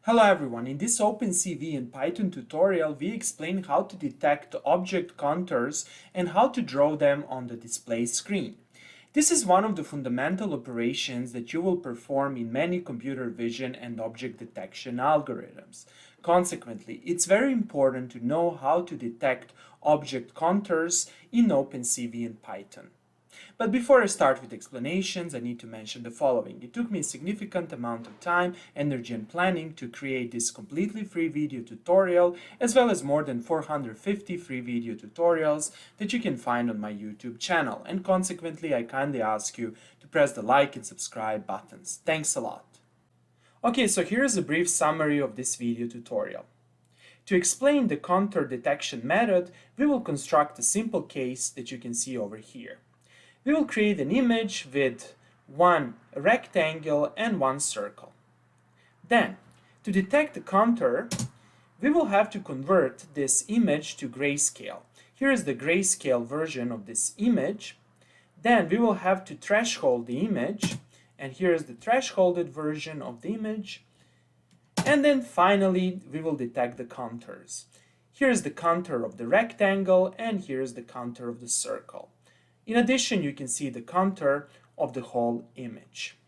Hello everyone, in this OpenCV and Python tutorial we explain how to detect object contours and how to draw them on the display screen. This is one of the fundamental operations that you will perform in many computer vision and object detection algorithms. Consequently, it's very important to know how to detect object contours in OpenCV and Python. But before I start with explanations, I need to mention the following. It took me a significant amount of time, energy and planning to create this completely free video tutorial, as well as more than 450 free video tutorials that you can find on my YouTube channel. And consequently, I kindly ask you to press the like and subscribe buttons. Thanks a lot. Okay, so here's a brief summary of this video tutorial. To explain the contour detection method, we will construct a simple case that you can see over here. We will create an image with one rectangle and one circle. Then, to detect the contour, we will have to convert this image to grayscale. Here is the grayscale version of this image. Then we will have to threshold the image, and here is the thresholded version of the image. And then finally, we will detect the contours. Here is the contour of the rectangle, and here is the contour of the circle. In addition, you can see the contour of the whole image.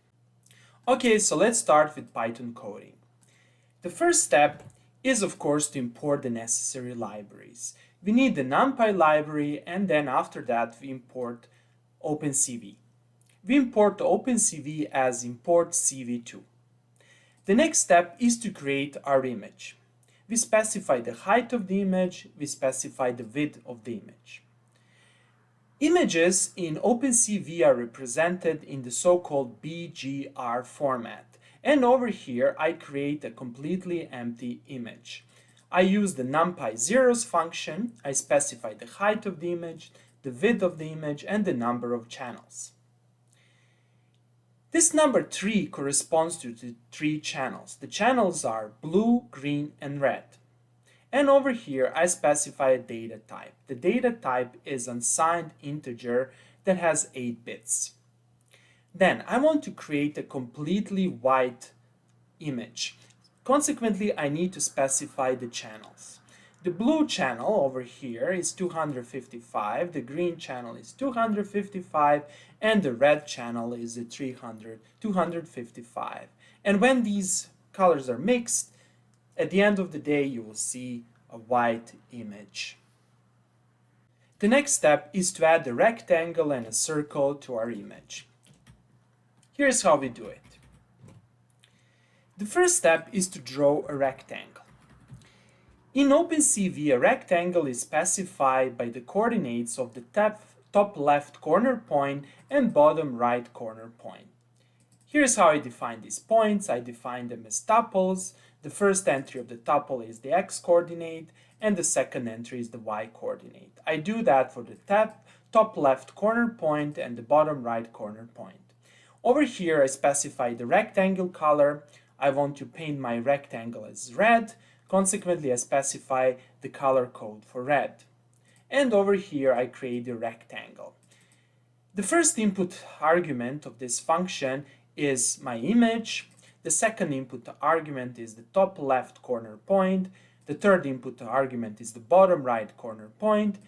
Okay, so let's start with Python coding. The first step is, of course, to import the necessary libraries. We need the NumPy library, and then after that, we import OpenCV. We import OpenCV as import CV2. The next step is to create our image. We specify the height of the image, we specify the width of the image. Images in OpenCV are represented in the so-called BGR format. And over here, I create a completely empty image. I use the NumPy zeros function. I specify the height of the image, the width of the image, and the number of channels. This number 3 corresponds to the 3 channels. The channels are blue, green, and red. And over here, I specify a data type. The data type is unsigned integer that has 8 bits. Then I want to create a completely white image. Consequently, I need to specify the channels. The blue channel over here is 255, the green channel is 255, and the red channel is 255. And when these colors are mixed, at the end of the day, you will see a white image. The next step is to add a rectangle and a circle to our image. Here's how we do it. The first step is to draw a rectangle. In OpenCV, a rectangle is specified by the coordinates of the top left corner point and bottom right corner point. Here's how I define these points. I define them as tuples. The first entry of the tuple is the x-coordinate, and the second entry is the y-coordinate. I do that for the top left corner point and the bottom right corner point. Over here, I specify the rectangle color. I want to paint my rectangle as red. Consequently, I specify the color code for red. And over here, I create a rectangle. The first input argument of this function is my image. The second input argument is the top left corner point. The third input argument is the bottom right corner point.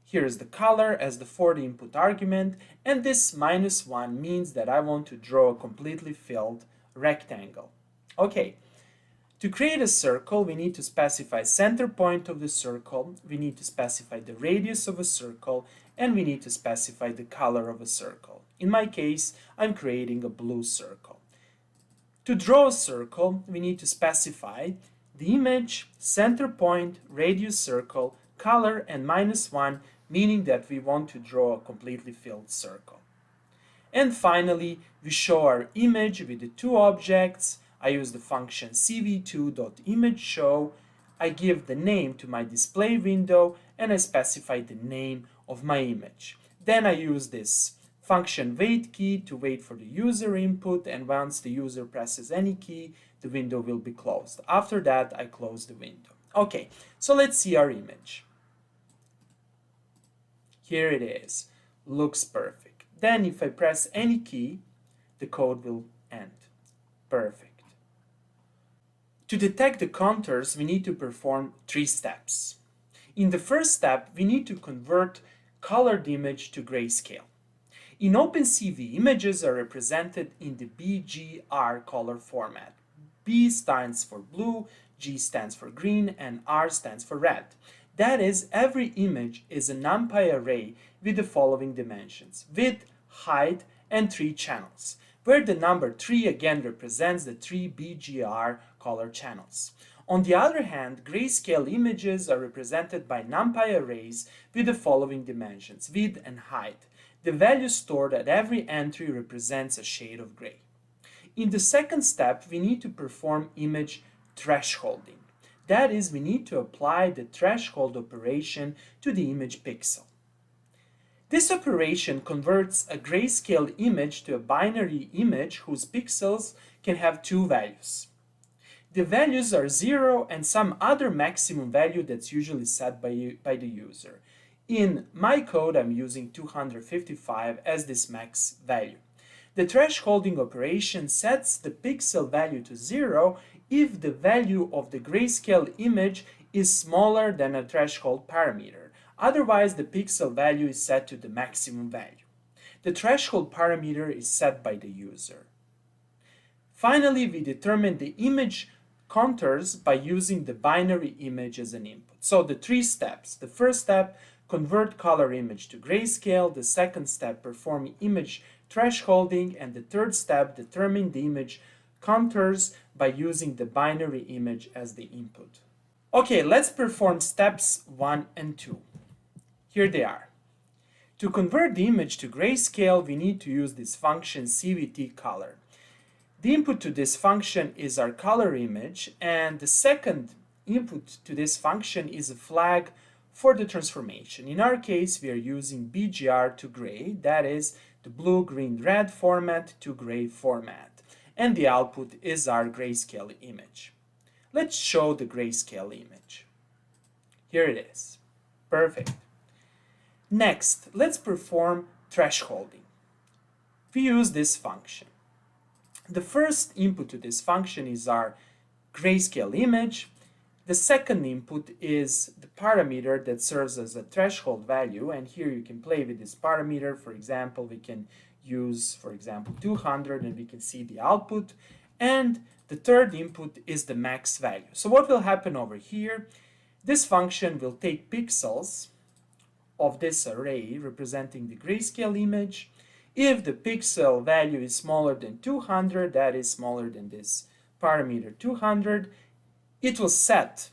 Here is the color as the fourth input argument. And this -1 means that I want to draw a completely filled rectangle. Okay, to create a circle, we need to specify center point of the circle. We need to specify the radius of a circle. And we need to specify the color of a circle. In my case, I'm creating a blue circle. To draw a circle, we need to specify the image, center point, radius circle, color, and -1, meaning that we want to draw a completely filled circle. And finally, we show our image with the two objects. I use the function cv2.imageShow. I give the name to my display window, and I specify the name of my image. Then I use this function wait key to wait for the user input, and once the user presses any key, the window will be closed. After that, I close the window. Okay, so let's see our image. Here it is. Looks perfect. Then if I press any key, the code will end. Perfect. To detect the contours, we need to perform 3 steps. In the first step, we need to convert colored image to grayscale. In OpenCV, images are represented in the BGR color format. B stands for blue, G stands for green, and R stands for red. That is, every image is a NumPy array with the following dimensions: width, height, and 3 channels, where the number 3 again represents the 3 BGR color channels. On the other hand, grayscale images are represented by NumPy arrays with the following dimensions: width and height. The value stored at every entry represents a shade of gray. In the second step, we need to perform image thresholding. That is, we need to apply the threshold operation to the image pixel. This operation converts a grayscale image to a binary image whose pixels can have 2 values. The values are 0 and some other maximum value that's usually set by the user. In my code, I'm using 255 as this max value. The thresholding operation sets the pixel value to 0 if the value of the grayscale image is smaller than a threshold parameter. Otherwise, the pixel value is set to the maximum value. The threshold parameter is set by the user. Finally, we determine the image contours by using the binary image as an input. So the 3 steps. The first step, convert color image to grayscale. The second step, perform image thresholding. And the third step, determine the image contours by using the binary image as the input. Okay, let's perform steps 1 and 2. Here they are. To convert the image to grayscale, we need to use this function cvt_color. The input to this function is our color image, and the second input to this function is a flag for the transformation. In our case, we are using BGR to gray, that is the blue, green, red format to gray format. And the output is our grayscale image. Let's show the grayscale image. Here it is. Perfect. Next, let's perform thresholding. We use this function. The first input to this function is our grayscale image. The second input is the parameter that serves as a threshold value, and here you can play with this parameter. For example, we can use, 200, and we can see the output. And the third input is the max value. So what will happen over here? This function will take pixels of this array representing the grayscale image. If the pixel value is smaller than 200, that is smaller than this parameter 200, it will set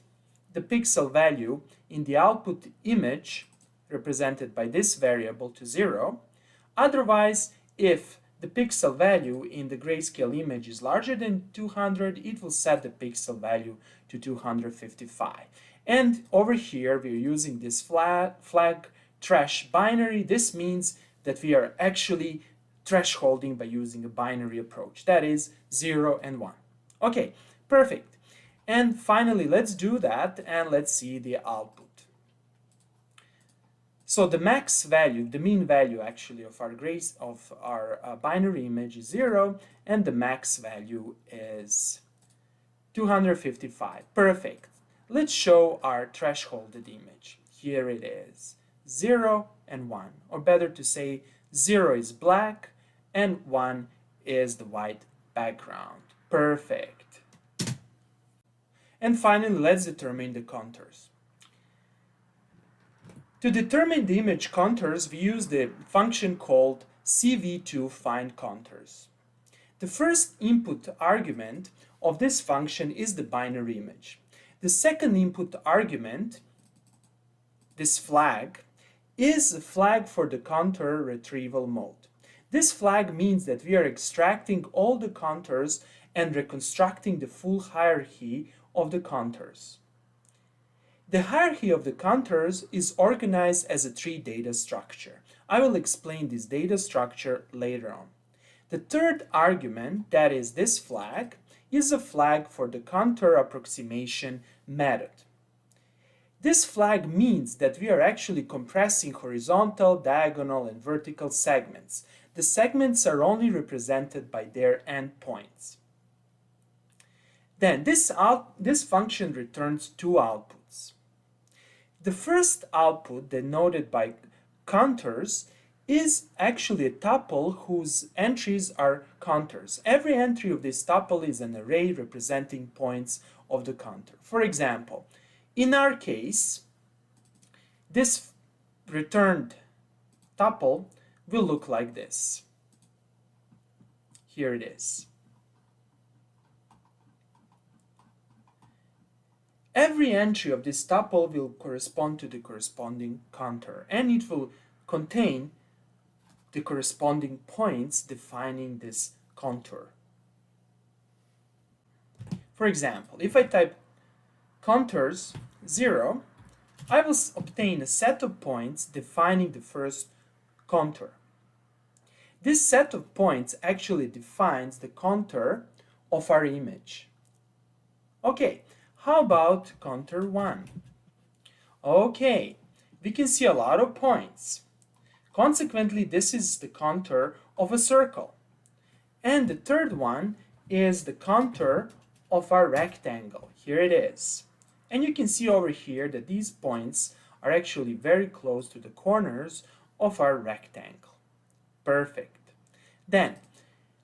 the pixel value in the output image represented by this variable to 0. Otherwise, if the pixel value in the grayscale image is larger than 200, it will set the pixel value to 255. And over here, we're using this flag trash binary. This means that we are actually thresholding by using a binary approach. That is 0 and 1. Okay, perfect. And finally, let's do that and let's see the output. So the max value, the mean value actually of our binary image is 0, and the max value is 255. Perfect. Let's show our thresholded image. Here it is, 0 and 1, or better to say 0 is black and 1 is the white background. Perfect. And finally, let's determine the contours. To determine the image contours, we use the function called cv2findContours. The first input argument of this function is the binary image. The second input argument, this flag, is a flag for the contour retrieval mode. This flag means that we are extracting all the contours and reconstructing the full hierarchy of the contours. The hierarchy of the contours is organized as a tree data structure. I will explain this data structure later on. The third argument, that is this flag, is a flag for the contour approximation method. This flag means that we are actually compressing horizontal, diagonal, and vertical segments. The segments are only represented by their endpoints. Then this function returns two outputs. The first output, denoted by counters, is actually a tuple whose entries are counters. Every entry of this tuple is an array representing points of the counter. For example, in our case, this returned tuple will look like this. Here it is. Every entry of this tuple will correspond to the corresponding counter, and it will contain the corresponding points defining this contour. For example, if I type contours 0, I will obtain a set of points defining the first contour. This set of points actually defines the contour of our image. Okay, how about contour 1? Okay, we can see a lot of points. Consequently, this is the contour of a circle. And the third one is the contour of our rectangle. Here it is. And you can see over here that these points are actually very close to the corners of our rectangle. Perfect. Then,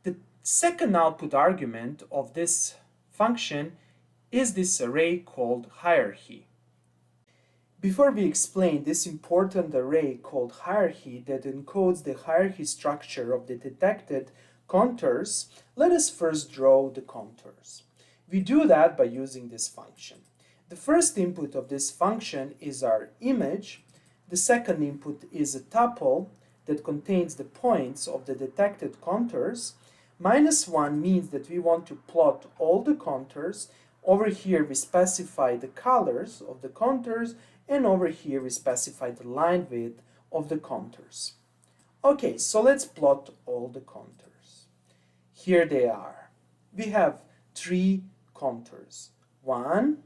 the second output argument of this function is this array called hierarchy. Before we explain this important array called hierarchy that encodes the hierarchy structure of the detected contours, let us first draw the contours. We do that by using this function. The first input of this function is our image. The second input is a tuple that contains the points of the detected contours. -1 means that we want to plot all the contours. Over here we specify the colors of the contours, and over here we specify the line width of the contours. Okay, so let's plot all the contours. Here they are. We have 3 contours. 1,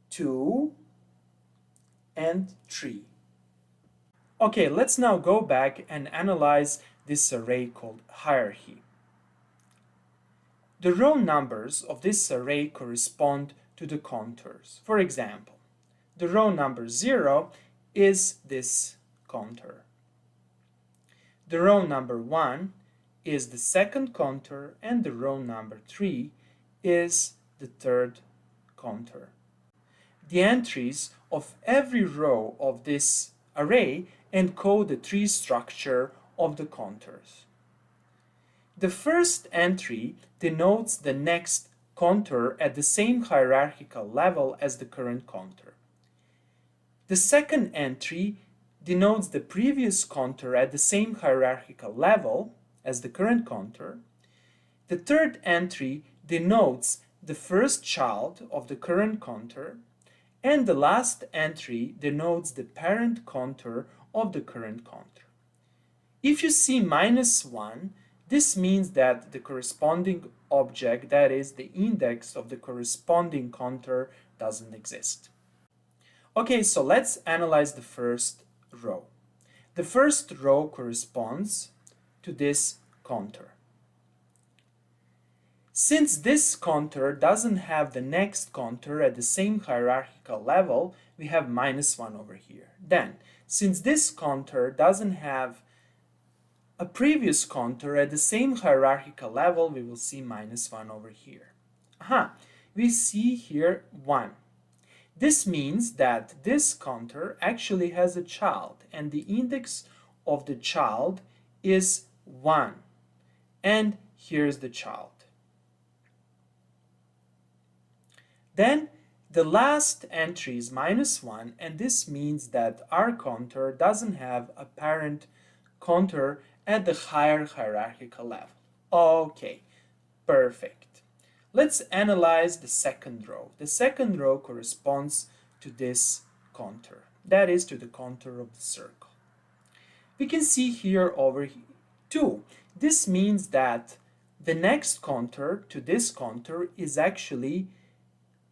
2, and 3. Okay, let's now go back and analyze this array called hierarchy. The row numbers of this array correspond to the contours. For example, the row number 0 is this contour. The row number 1 is the second contour, and the row number 3 is the third contour. The entries of every row of this array encode the tree structure of the contours. The first entry denotes the next contour at the same hierarchical level as the current contour. The second entry denotes the previous contour at the same hierarchical level as the current contour. The third entry denotes the first child of the current contour, and the last entry denotes the parent contour of the current contour. If you see -1, this means that the corresponding object, that is the index of the corresponding contour, doesn't exist. Okay, so let's analyze the first row. The first row corresponds to this contour. Since this contour doesn't have the next contour at the same hierarchical level, we have -1 over here. Then, since this contour doesn't have a previous contour at the same hierarchical level, we will see -1 over here. We see here 1. This means that this contour actually has a child, and the index of the child is 1. And here's the child. Then the last entry is -1, and this means that our contour doesn't have a parent contour at the higher hierarchical level. Okay, perfect. Let's analyze the second row. The second row corresponds to this contour, that is to the contour of the circle. We can see here over 2. This means that the next contour to this contour is actually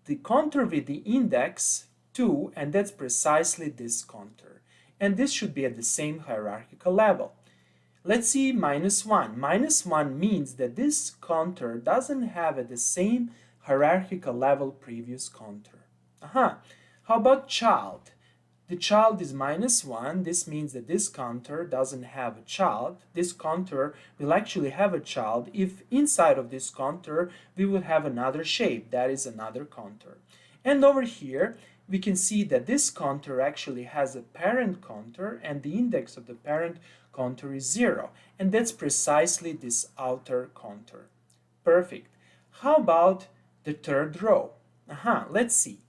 the contour with the index 2, and that's precisely this contour. And this should be at the same hierarchical level. Let's see minus 1. Minus 1 means that this counter doesn't have at the same hierarchical level previous counter. How about child? The child is minus 1. This means that this counter doesn't have a child. This counter will actually have a child if inside of this counter we will have another shape, that is another counter. And over here we can see that this counter actually has a parent counter and the index of the parent counter is 0. And that's precisely this outer counter. Perfect. How about the third row? Let's see.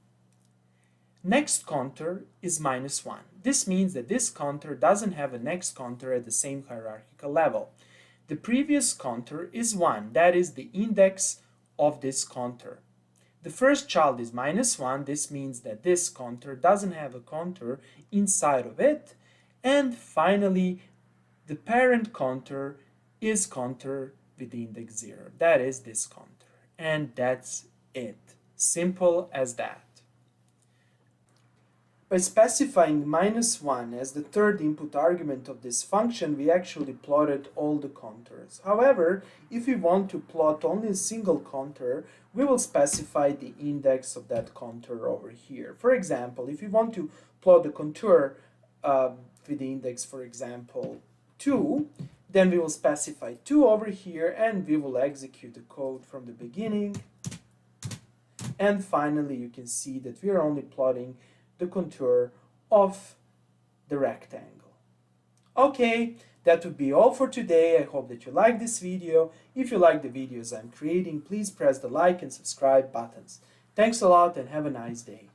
Next counter is minus 1. This means that this counter doesn't have a next counter at the same hierarchical level. The previous counter is 1. That is the index of this counter. The first child is minus 1. This means that this counter doesn't have a counter inside of it. And finally, the parent counter is counter with the index 0. That is this counter. And that's it. Simple as that. By specifying minus 1 as the third input argument of this function, we actually plotted all the counters. However, if we want to plot only a single counter, we will specify the index of that counter over here. For example, if we want to plot the contour with the index, for example, 2, then we will specify 2 over here and we will execute the code from the beginning. And finally, you can see that we are only plotting the contour of the rectangle. Okay, that would be all for today. I hope that you like this video. If you like the videos I'm creating, please press the like and subscribe buttons. Thanks a lot and have a nice day.